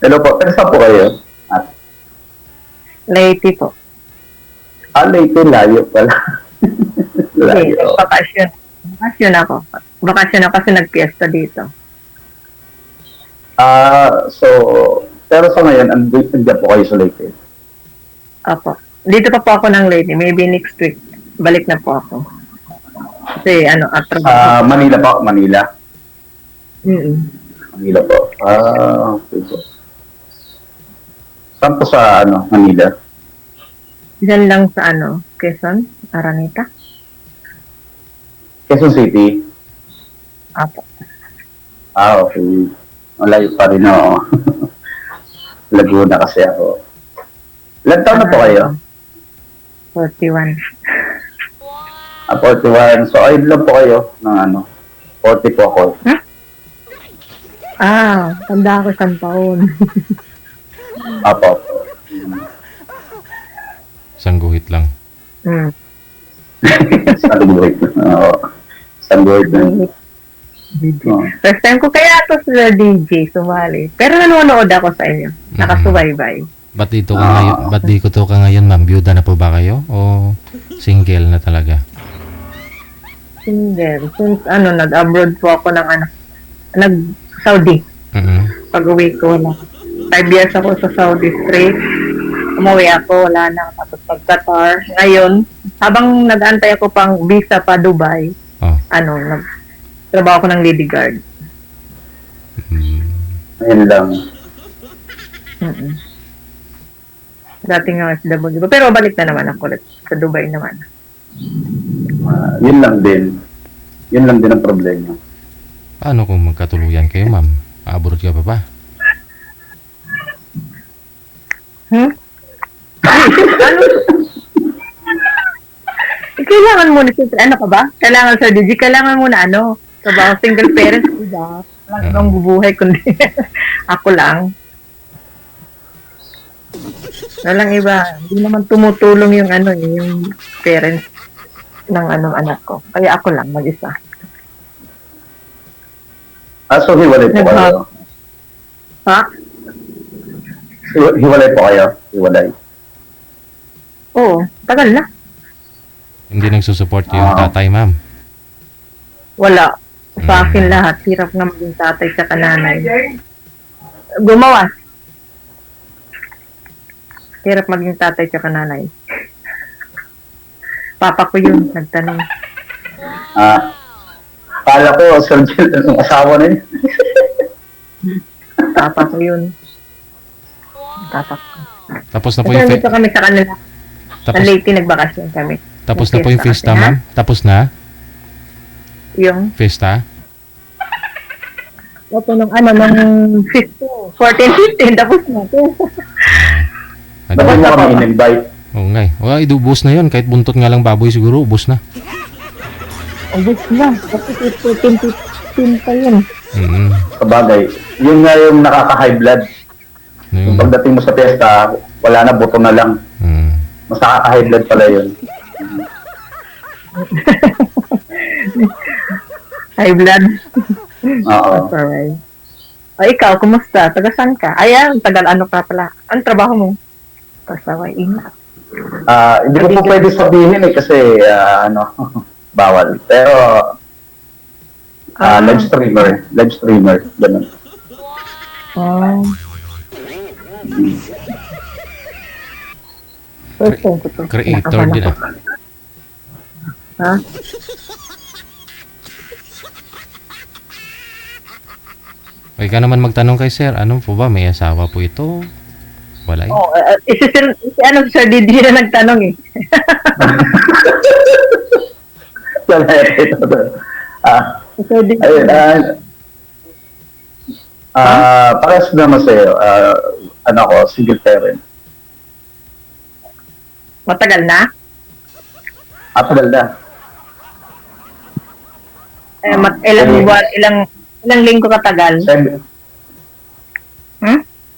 Hello po, taga saan po kayo? At, Leyte po. Leyte, layo pala. Hindi, layo. bakasyon. Bakasyon ako. Bakasyon ako kasi nagpiesta dito. So, pero sa ngayon, nandiyan po kayo sa Leyte. Opo. Dito pa po ako ng Leyte. Maybe next week. Balik na po ako. Kasi Sa Manila po, Manila. Mm-mm. Manila po. Okay po. Saan po sa, Manila? Diyan lang sa Quezon, Araneta. Quezon City? Opo. Okay. Malayo pa rin ako. Laguna kasi ako. Ilan taon na po kayo? 41. 41. So, ayun lang po kayo ng 40 po ako. Tanda ako 1 taon. Apo. Isang guhit lang. Mm. Isang buhit. Oo. Isang buhit na. First time ko kaya ito sa DJ, sumali. Pero nanonood ako sa inyo. Nakasubaybay. Ba't dito ka ngayon? Ba't dito ka ngayon, ma'am? Byuda na po ba kayo? O single na talaga? Single. Since nag-abroad po ako ng nag-Saudi. Pag-uwi ko, wala. 5 years ako sa Saudi straight. Umuwi ako, wala na. Tapos pag-Qatar. Ngayon, habang nag-antay ako pang visa pa Dubai, Oh. nag-trabaho ko ng lady guard. Ayun lang. Dating nga SW. Pero balik na naman ako ulit sa Dubai naman. Yun lang din. Yun lang din ang problema. Paano kung magkatuluyan kayo, ma'am? Abroad ka pa ba? Kailangan muna, ano ka ba? Kailangan sa DJ, kailangan muna trabaho, single parents, diba? Walang ibang bubuhay, kundi ako lang. Walang iba. Hindi naman tumutulong yung yung parents ng anak ko. Kaya ako lang, mag-isa. So hiwalay po kayo? Ha? Hiwalay po kayo? Hiwalay. Oo, tagal na. Hindi nagsusupport yung tatay, ma'am? Wala. Sa akin lahat. Hirap nga maging tatay sa kananay. Gumawa. Hirap maging tatay sa kananay. Papa ko yun, nagtanong. Kala ko, Sir Jill, anong asawa na yun? Papa ko yun. Papa ko. Tapos na po Kasi yung nandito kami sa kanila. Sa tapos, Leyte, nagbakasyon kami. tapos na po yung Fiesta fiesta, kasi, ma'am? Tapos na? Yung, Fiesta? ito nung nung 15, 14, 15, tapos na. Bakit mo kami in-invite? Oo nga eh. Wala, idubos na yun. Kahit buntot nga lang baboy siguro, ubos na. Ubus na. Kasi 15, 15 pa yun. Sabagay, yun nga yung nakaka-high blood. Yung pagdating mo sa piyesta, wala na, buto na lang. Mas nakaka-high blood pala yun. High blood. Oo. Alright. Ikaw, kumusta? Taga saan ka? Ayan, tagal ka pala. Anong trabaho mo? Pasaway, ingat. Hindi ko po pwede sabihin kasi bawal. Pero live streamer, ganun. First time ko to. Creator din Ha? Okay ka naman magtanong kay sir, ano po ba? May asawa po ito? Wala eh. Si Sir Didi na nagtanong eh. Sir Didi. Ayun, parehas naman sa'yo, single parent. Matagal na? Matagal na. Ilang linggo katagal?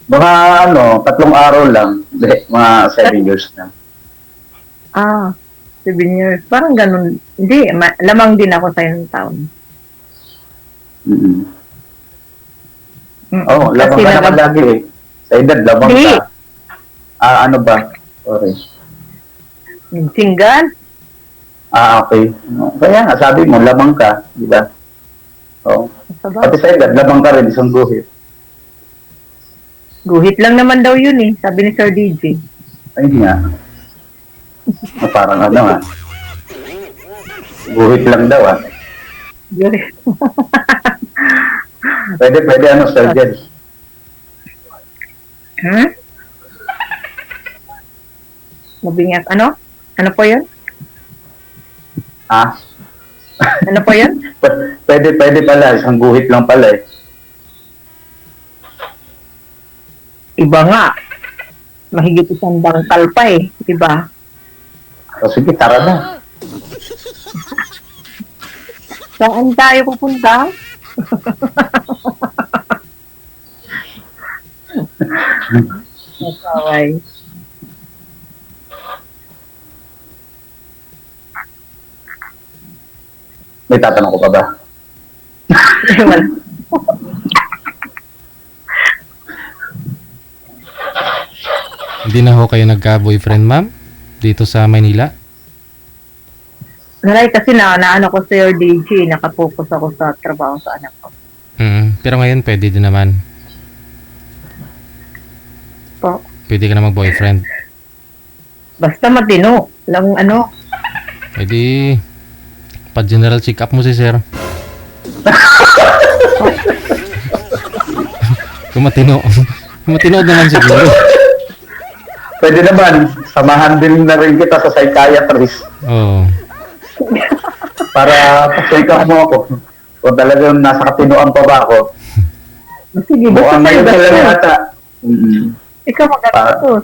Mga 3 araw lang. Hindi, mga 7 years na. 7 years. Parang ganun. Hindi, lamang din ako sa isang taon. Oo, lamang ka naman lagi eh. Sa edad, labang Hindi. ka. Ano ba? Sorry. Single? Okay. Kaya nga, sabi mo, labang ka. Di ba? Oo. Sabag. Pati sa edad, labang ka rin, isang guhit. Guhit lang naman daw yun eh, sabi ni Sir DJ. Ayun nga. Parang ano nga. Guhit lang daw Guhit. Pwede ano, Sir Jed. Hmm? Mabingas. Ano? Ano po yun? Ano po yun? Pwede pala, isang guhit lang pala eh. Iba nga. Mahigit isang dangkal pa eh. Diba? O sige, tara na. Saan tayo pupunta? Masaway. May tatanong ko pa ba? Wala. Hindi na ho kayo nagka-boyfriend, ma'am? Dito sa Maynila? Naray kasi naano ko Sir DJ, nakapokus ako sa trabaho sa anak ko. Pero ngayon, pwede din naman. Po. Pwede ka na mag-boyfriend. Basta matino. Lang ano. Pwede pa-general check-up mo si sir. Kung matino. Kung matino naman siguro. Pwede naman, samahan din na rin kita sa psychiatrist Oo. para pa-check up mo ako. Kung talagang nasa katinoan pa ba ako. Sige, basta Mukhang tayo ngayon talaga gastos. yata. Ikaw magagastos.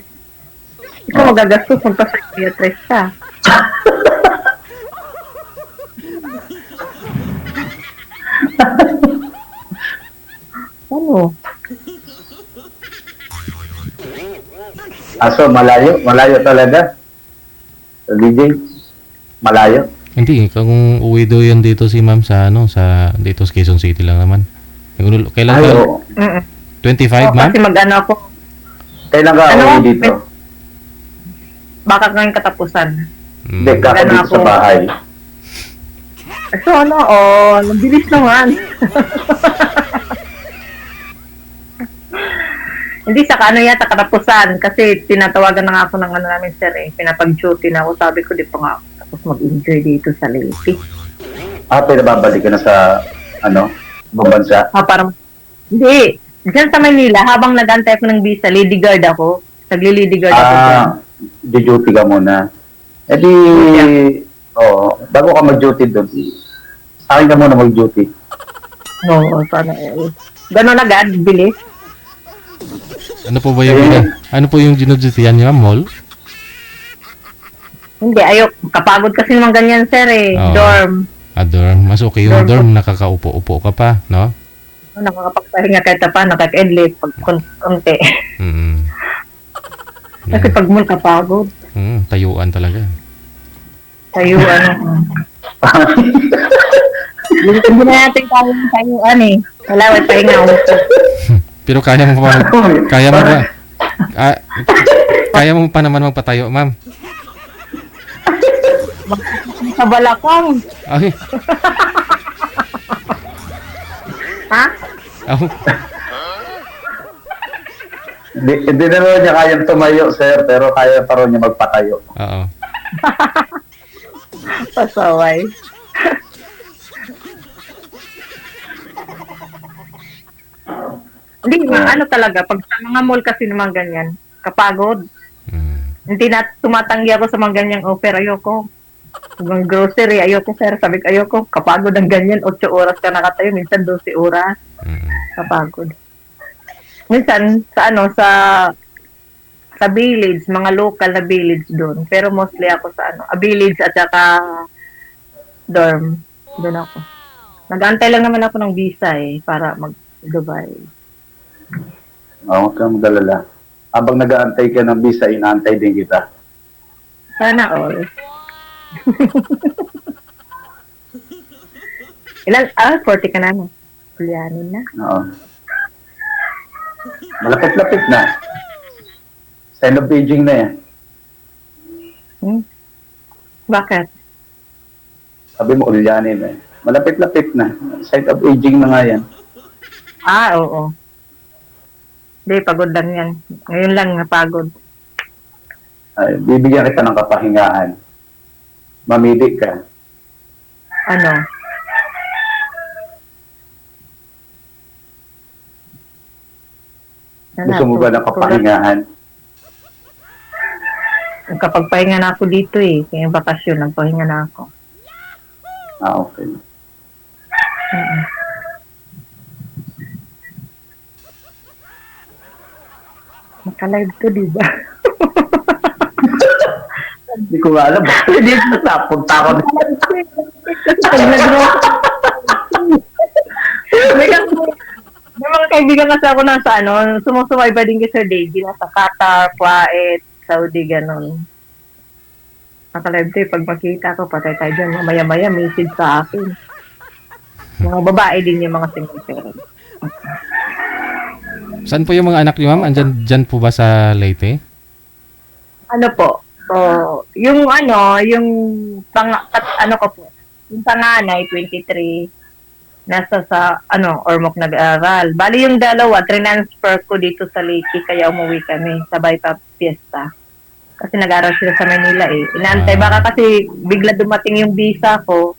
Ikaw magagastos kung pa-psychiatrist ka. Ano? So malayo talaga. DJ, malayo. Hindi, kung uwi daw yan dito si ma'am sa dito sa Quezon City lang naman. Kailan ka? Oo. 25, ma'am? Kasi mag-ano ako. Kailan ka Ano? uwi dito? Baka ngayon katapusan. Hindi, kako dito sa bahay. So ano, nabilis naman. Hindi, saka ano yata katapusan. Kasi tinatawagan na nga ako ng ano namin sir eh. Pinapag-duty na ako. Sabi ko, di pa nga ako tapos mag-enjoy dito sa Leyte. Pinababalik ka na sa, ibang bansa? Parang, hindi. Diyan sa Manila, habang nag-antay ako ng visa, lady guard ako. Nagli-lady guard ako dyan. Di-duty ka muna. Eh di, bago ka mag-duty doon, sa akin ka muna mag-duty. Oo, sana eh. Ganon agad, bilis. Ano po ba yung ginudutihan niya, mall? Hindi, kapagod kasi naman ganyan, sir eh. Oo. Dorm. Dorm. Mas okay yung dorm, nakakaupo-upo ka pa, no? Nakakapagpahinga kahit pa, nakaka-edlit pag konti. Kasi pag mall kapagod. Tayuan talaga. Tayo, hindi na natin tayuan eh. Wala, may pahinga. Pero kaya mo pa naman magpatayo, ma'am. Sa balakang. Ay. Ha? Oh. Hindi na rin niya kayang tumayo, sir, pero kaya pa rin niya magpatayo. Oo. Pasaway. Hindi, ano talaga, pag sa mga mall kasi naman ganyan, kapagod. Hindi na tumatanggi ako sa mga ganyang offer, ayoko. Hanggang grocery, ayoko sir, sabi ko ayoko, kapagod ang ganyan, 8 oras ka nakatayo, minsan 12 oras. Kapagod. Minsan, sa village, mga local na village doon. Pero mostly ako sa village at saka dorm. Doon ako. Nag-antay lang naman ako ng visa para mag-Dubai. Huwag kang mag-alala. Habang nag-aantay ka ng visa, inaantay din kita. Sana all. Ilan? 40 ka na, no? Julianin na. Oo. Malapit-lapit na. Sign of aging na yan. Bakit? Sabi mo, ulyanin eh. Malapit-lapit na. Sign of aging na nga yan. Oo. Hindi, pagod lang yan. Ngayon lang napagod. Ay, bibigyan kita ng kapahingahan. Mamili ka. Ano? Gusto mo ba ng kapahingahan? Kapag pahinga na ako dito eh. Kaya bakasyon, nagpahinga na ako. Okay. Naka-live to, di ba? Hindi ko nga alam. Hindi ko napunta ako. May mga kaibigan kasi ako nasa sumusubayba din kay Sir Deji, nasa Qatar, Kuwait, Saudi, ganon. Naka-live to, pag makita ko, patay tayo dyan. Maya-maya, message sa akin. Mga babae din yung mga single parent. Saan po yung mga anak niyo, ma'am? Dyan po ba sa Leyte? Ano po? So, yung yung panganay, 23, nasa sa, Ormoc nag-aaral. Bali yung dalawa, transfer ko dito sa Leyte, kaya umuwi kami, sabay pa fiesta. Kasi nag-aaral sila sa Manila eh. Inaantay, baka kasi bigla dumating yung visa ko,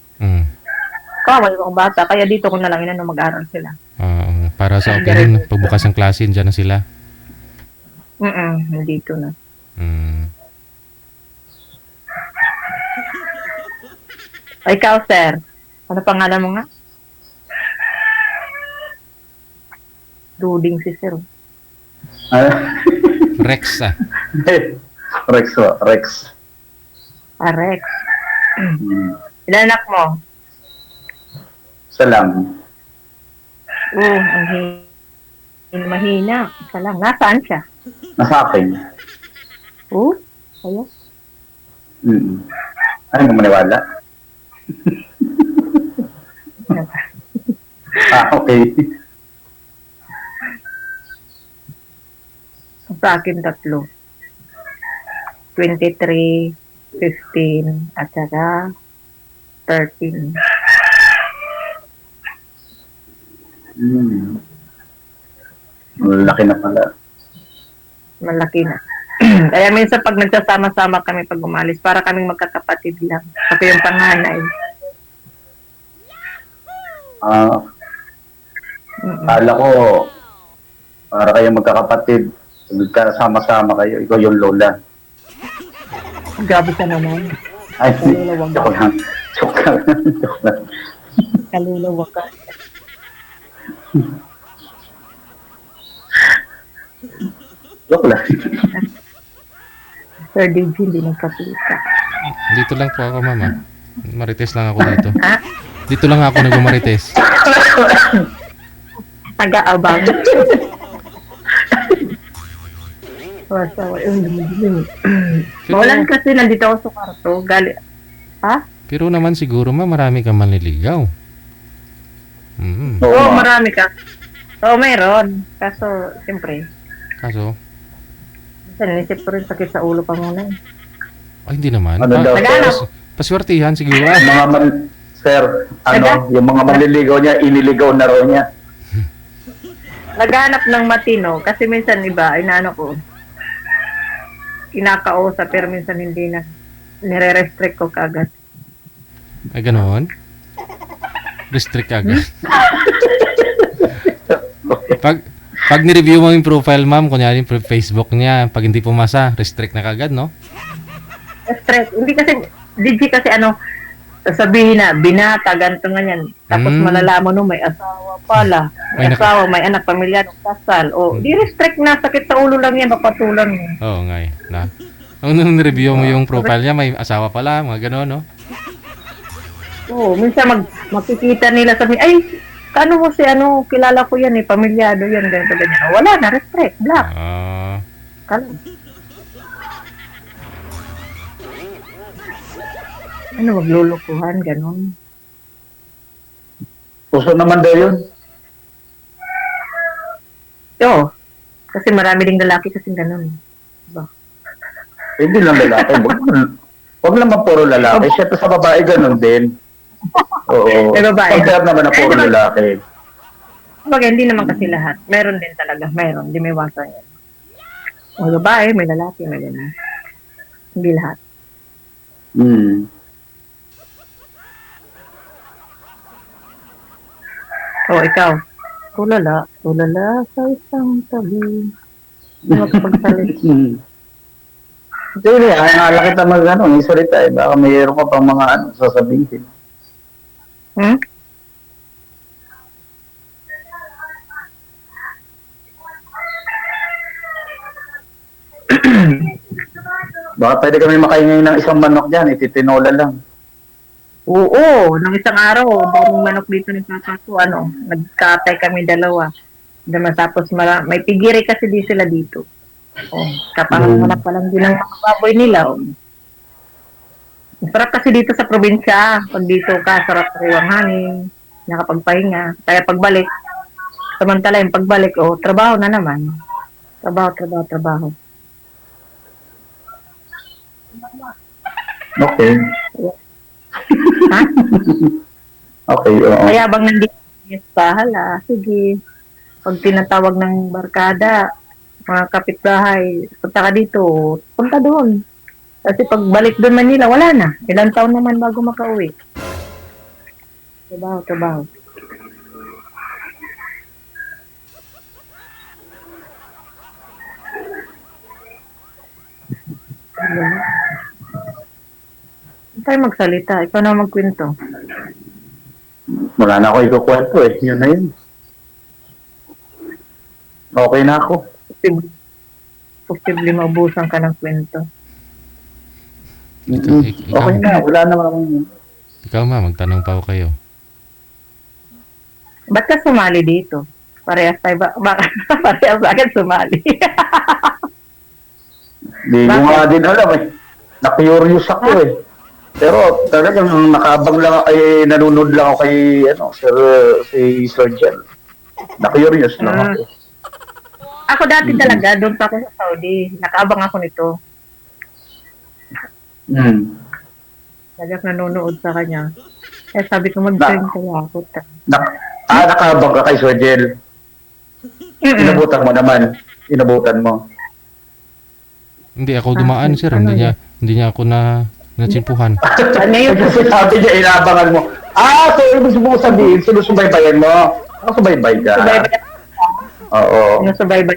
kawal yung bata, kaya dito ko na lang mag-aaral sila. Para sa opinion, pagbukas ng klase, dyan na sila. Dito na. Ikaw, sir. Ano pangalan mo nga? Duding si sir. Rex ah. Rex. Rex. Ilan anak mo? Salam. Ang mahina. Isa lang. Nasaan siya? Nasa akin. Ayos. Ano mo maniwala? Okay. Sa akin 3. 23, 15, at saka 13. Malaki na pala. Malaki na. Kaya minsan pag nagsasama-sama kami pag umalis, para kaming magkakapatid lang. Ako yung panganay. Kala ko, para kayo magkakapatid, magkasama-sama kayo, ikaw yung lola. Grabe ka naman. Ay, joke lang. Kaluluwa ka. Joke lang. Sir DJ, hindi nagkapita. Dito lang po ako, mama. Marites lang ako dito. Ha? Dito lang ako nagmamarites. Taga-abang. Wasawa. Maulan kasi nandito ako sa kwarto. Ha? Pero naman siguro, marami kang manliligaw. Oo, marami ka. Oo, mayroon. Kaso, siyempre. Kaso? Nanisip ko rin sakit sa ulo pa muna. Ay, hindi naman. Ano daw? Paswertihan siguro. Sir, yung mga manliligaw niya, iniligaw na raw niya. Naghanap ng matino. Kasi minsan iba, ko, kinakausap, pero minsan hindi na. Nire-restrict ko kagad. Ay, ganoon? Restrict agad. Pag ni-review mo yung profile, ma'am, kunyari yung Facebook niya, pag hindi pumasa, restrict na kagad, no? Restrict. Hindi kasi, kasi sasabihin na, binata, ganito nga yan. Tapos malalaman mo, may asawa pala. May asawa, may anak, pamilya, kasal. Di restrict na, sakit sa ulo lang yan, papatulan mo. Oo, nga eh. Nung ni-review mo yung profile niya, may asawa pala, mga gano'n, no? Oo, minsan makikita nila sabi, ay, kano mo si kilala ko yan pamilyado yan, ganito, ganyan. Wala na, restrict, black. Kalo. Maglulukuhan, ganun. Puso naman daw yun. Oo. Kasi marami ding lalaki kasing ganun. Diba? Hindi lang lalaki. Wag naman puro lalaki. Siyempre sa babae ganun din. Oo. May babae. Compare naman na puro lalaki. Kumbaga, hindi naman kasi lahat. Meron din talaga. Meron. Hindi may wasa yan. May babae, may lalaki, may ganun. Hindi lahat. Hmm. Ikaw. Tulala sa isang tabi. Magpagsalit. Hindi, akala kita isalita eh. Baka mayroon ka pang mga sasabihin. Hmm? Baka pwede kami makaingay ng isang manok dyan, ititinola lang. Oo, nung isang araw, daming manok dito ni Papa ko, nagkatay kami dalawa. Matapos may tigiri kasi di sila dito. Kapanganak pa lang din ang mga baboy nila. Sarap kasi dito sa probinsya. Pag dito ka, sarap kuwang hangin, nakapagpahinga. Kaya pagbalik, samantala yung pagbalik, trabaho na naman. Trabaho. Okay. Ha? Okay, oo. Kaya bang nandito sa hala, sige. Pag tinatawag ng barkada, mga kapitbahay, punta ka dito, punta doon. Kasi pag balik doon Manila, wala na. Ilang taon naman bago makauwi. Trabaho. Tayo magsalita. Ikaw na magkwento. Wala na ako ikukwento eh. Yun na yun. Okay na ako. Posible maubusan ka ng kwento. Okay na. Wala na akong... Ikaw ma, magtanong pa ako kayo. Ba't ka sumali dito? Parehas tayo parehas agad sumali. Hindi ko nga din alam eh. Na-curious ako eh. Pero talagang nakaabang lang ay nanonood lang ako kay Sir Jen. Na-curious lang ako. Ako dati talaga, doon pa ako sa Saudi. Nakaabang ako nito. Nanonood sa kanya. Kaya sabi ko mag-join kaya ako. Nakaabang ka kay Sir Jen. Inabutan mo naman. Inabutan mo. Hindi ako dumaan, sir. Hindi niya ako natsimpuhan. Ano yun? Kasi sabi niya, inaabangan mo. So ibig mo sabihin, sinusubaybayan mo. Subaybay ka. Oo. Sinusubaybay.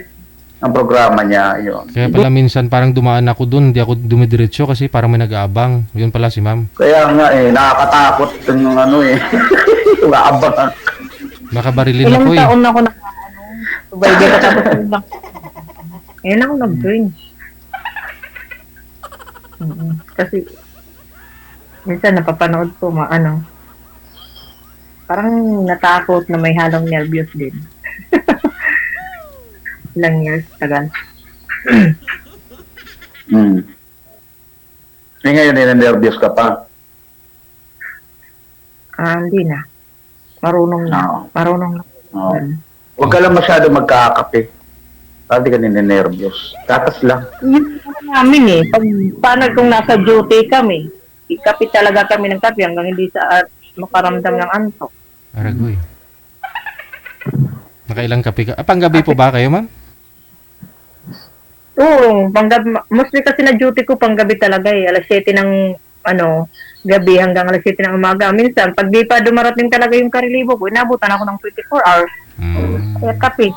Ang programa niya, yun. Kaya pala minsan parang dumaan ako dun, hindi ako dumidiretso kasi parang may nag-aabang. Yun pala si ma'am. Kaya nga nakakatakot yung yung aabangan. Baka barilin Ilang ako eh. taon na ako subaybay ka tapos lang. Ngayon ako nag-join. Kasi minsan napapanood ko parang natakot na may halong nervyos din. Ilang years tagal. Ngayon nervyos ka pa. Hindi na. Marunong na. Huwag ka lang masyado magkakape. Hindi ka ninenervyos. Takas lang. Yun namin paano kung nasa duty kami, ikapit talaga kami ng kape hanggang hindi sa makaramdam ng antok. Aragoy. Nakailang kape ka? Panggabi po ba kayo, ma'am? Oo, panggabi. Mostly kasi na duty ko panggabi talaga Alas 7 ng gabi hanggang alas 7 ng umaga. Minsan, pag di pa dumarating talaga yung karilibo ko, inabutan ako ng 24 hours. Kaya kape.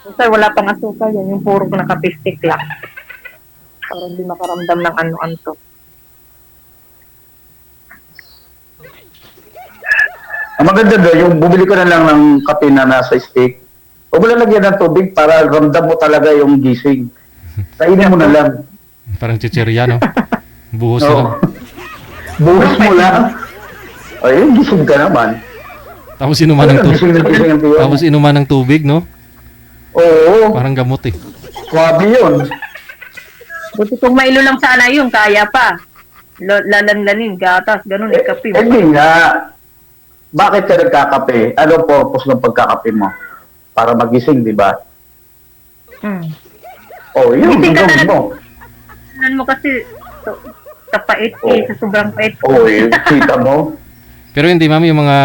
Minsan wala pang asukal yan, yung puro ko na kape stick lang. Para hindi makaramdam ng antok. Ang maganda doon, yung bumili ka na lang ng kape na nasa stick. Huwag mo lang lagyan ng tubig para ramdam mo talaga yung gising. Kainin mo na lang. Parang chichirya, no? Buhos na lang. Buhos mo lang. Ayun, gising ka naman. Tapos inuman ng tubig. Tapos inuman ng tubig, no? Oo. Parang gamot eh. Swabe yun. Buti kung mailo lang sana yun, kaya pa. Lalanlanin, gatas, ganun, kape. Hindi nga. Bakit ka nagkakape? Ano purpose ng pagkakape mo? Para magising, di ba? Oh, yun, Gising ka gawin na- mo. Tingnan mo kasi, sa pait sa sobrang pait Oh, kita mo. Pero hindi ma'am yung mga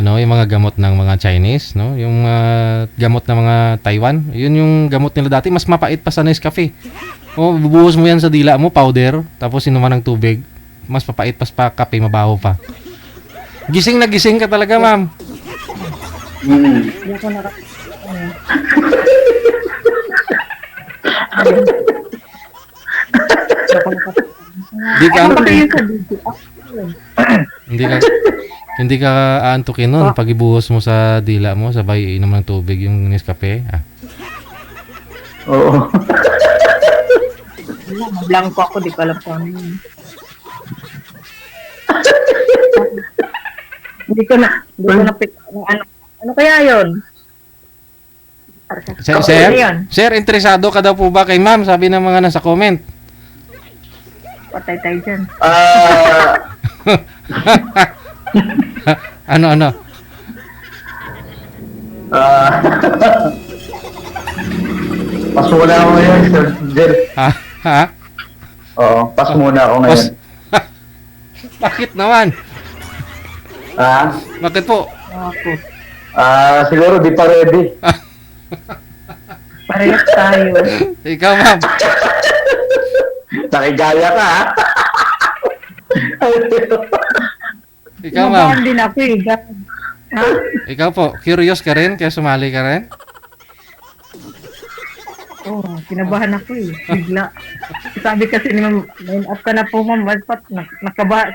yung mga gamot ng mga Chinese, no? Yung gamot ng mga Taiwan, yun yung gamot nila dati mas mapait pa sa Nescafe. Oh, bubuhos mo yan sa dila mo, powder, tapos inuman ng tubig, mas papait pa sa kape, mabaho pa. Gising na gising ka talaga, ma'am. Hindi ako Di ka Ano ba kayo sa video? hindi ka hindi ka aantukin nun pag ibuhos mo sa dila mo, sabay inom ng tubig yung Nescafe. Oo. Blanco ako, di ko alam kung ano yun. Hindi ko na pick ano kaya yun? Sir, Ano sir, yun? sir, interesado ka daw po ba kay ma'am? Sabi ng mga nasa comment. Patay tayo dyan. Ano? Pas muna ako ngayon, Sir Jel. Ha? Oo, pas muna ako ngayon. Bakit naman? Bakit po? Ako. Siguro di pa ready. Parehas tayo. Ikaw, ma'am. Nakigaya ka, ha? Ikaw, ma'am. Nabahan din ako eh. Ha? Ikaw po, curious ka rin? Kaya sumali ka rin? Oo, kinabahan ako eh. Bigla. Sabi kasi ni ma'am, line up ka na po ma'am. Ba't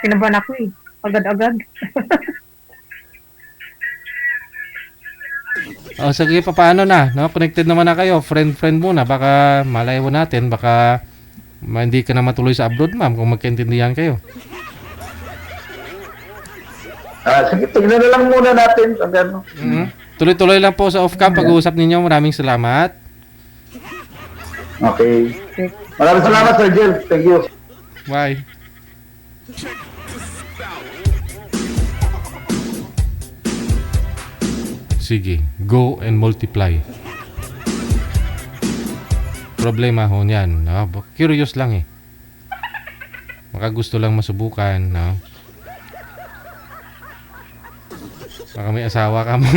kinabahan ako eh. Agad-agad. O, sige, paano na? No? Connected naman na kayo. Friend muna. Baka malay mo natin. Baka hindi ka na matuloy sa abroad, ma'am, kung magkaintindihan kayo. Sige, tignan na lang muna natin. Ano. Tuloy-tuloy lang po sa off-cam pag-uusap ninyo. Maraming salamat. Okay. Maraming salamat, Sir Jel. Thank you. Bye. Sige, go and multiply. Problema ho niyan. No? Curious lang eh. Baka gusto lang masubukan. No? Baka may asawa ka mo.